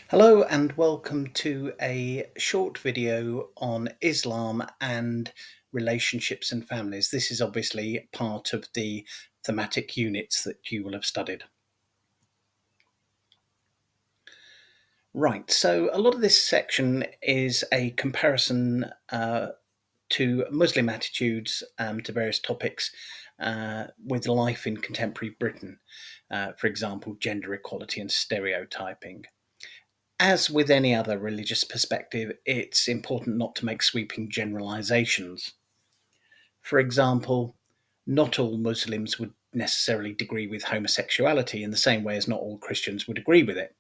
Hello and welcome to a short video on Islam and relationships and families. This is obviously part of the thematic units that you will have studied. Right, so a lot of this section is a comparison to Muslim attitudes to various topics with life in contemporary Britain. For example, gender equality and stereotyping. As with any other religious perspective, it's important not to make sweeping generalizations. For example, not all Muslims would necessarily agree with homosexuality in the same way as not all Christians would agree with it.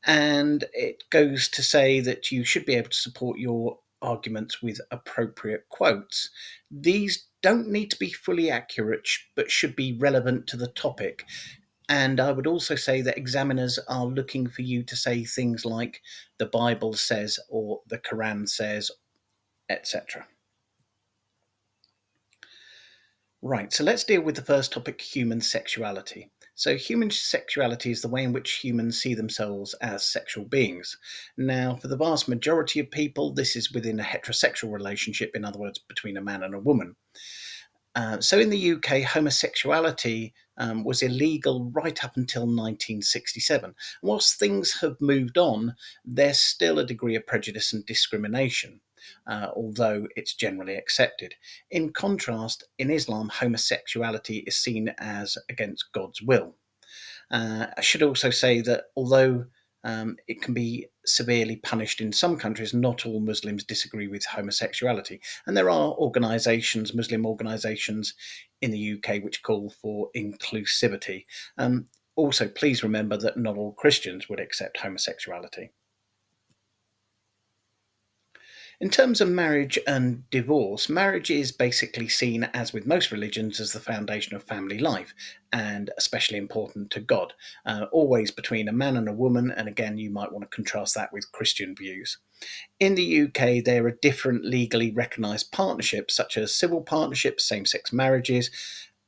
And it goes to say that you should be able to support your arguments with appropriate quotes. These don't need to be fully accurate, but should be relevant to the topic. And I would also say that examiners are looking for you to say things like the Bible says or the Quran says, etc. Right, so let's deal with the first topic, human sexuality. So, human sexuality is the way in which humans see themselves as sexual beings. Now, for the vast majority of people, this is within a heterosexual relationship, in other words, between a man and a woman. So in the UK, homosexuality was illegal right up until 1967. Whilst things have moved on, there's still a degree of prejudice and discrimination, although it's generally accepted. In contrast, in Islam, homosexuality is seen as against God's will. I should also say that although it can be severely punished in some countries, not all Muslims disagree with homosexuality. And there are organisations, Muslim organisations in the UK, which call for inclusivity. Also, please remember that not all Christians would accept homosexuality. In terms of marriage and divorce, marriage is basically seen, as with most religions, as the foundation of family life, and especially important to God, always between a man and a woman, and again, you might want to contrast that with Christian views. In the UK, there are different legally recognised partnerships, such as civil partnerships, same-sex marriages,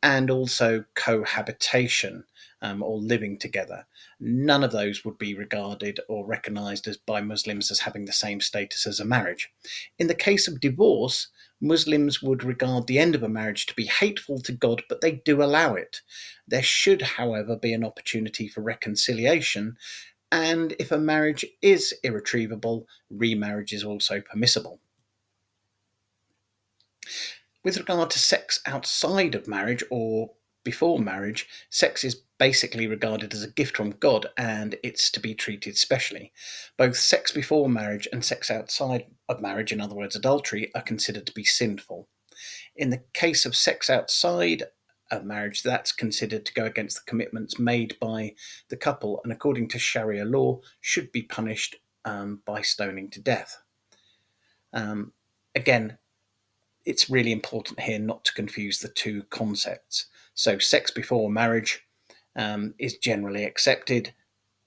and also cohabitation, or living together. None of those would be regarded or recognised as by Muslims as having the same status as a marriage. In the case of divorce, Muslims would regard the end of a marriage to be hateful to God, but they do allow it. There should, however, be an opportunity for reconciliation, and if a marriage is irretrievable, remarriage is also permissible. With regard to sex outside of marriage or before marriage, sex is basically regarded as a gift from God and it's to be treated specially. Both sex before marriage and sex outside of marriage, in other words, adultery, are considered to be sinful. In the case of sex outside of marriage, that's considered to go against the commitments made by the couple and, according to Sharia law, should be punished by stoning to death. Again, it's really important here not to confuse the two concepts. So, sex before marriage is generally accepted.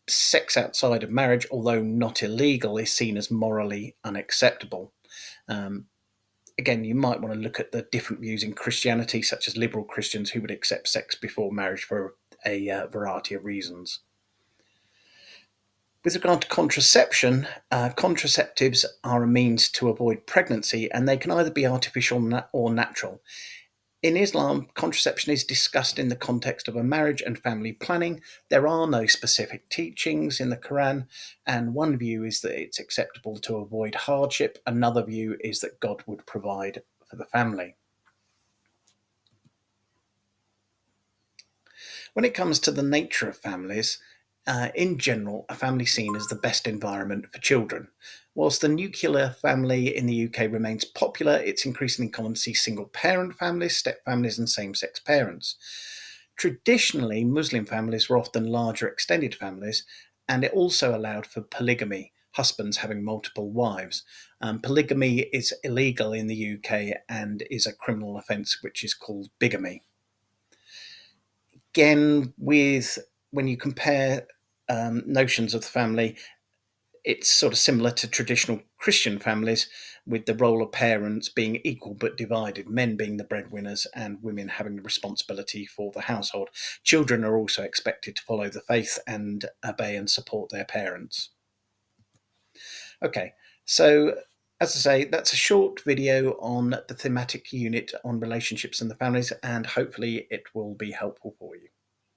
Sex outside of marriage, although not illegal, is seen as morally unacceptable. Again, you might want to look at the different views in Christianity, such as liberal Christians who would accept sex before marriage for a variety of reasons. With regard to contraception, contraceptives are a means to avoid pregnancy, and they can either be artificial or natural. In Islam, contraception is discussed in the context of a marriage and family planning. There are no specific teachings in the Quran, and one view is that it's acceptable to avoid hardship. Another view is that God would provide for the family. When it comes to the nature of families, in general, a family seen as the best environment for children. Whilst the nuclear family in the UK remains popular, it's increasingly common to see single parent families, step families, and same sex parents. Traditionally, Muslim families were often larger extended families, and it also allowed for polygamy, husbands having multiple wives. Polygamy is illegal in the UK and is a criminal offence which is called bigamy. Again, with when you compare notions of the family, it's sort of similar to traditional Christian families, with the role of parents being equal but divided, men being the breadwinners and women having the responsibility for the household. Children are also expected to follow the faith and obey and support their parents. Okay, so as I say, that's a short video on the thematic unit on relationships and the families, and hopefully it will be helpful for you.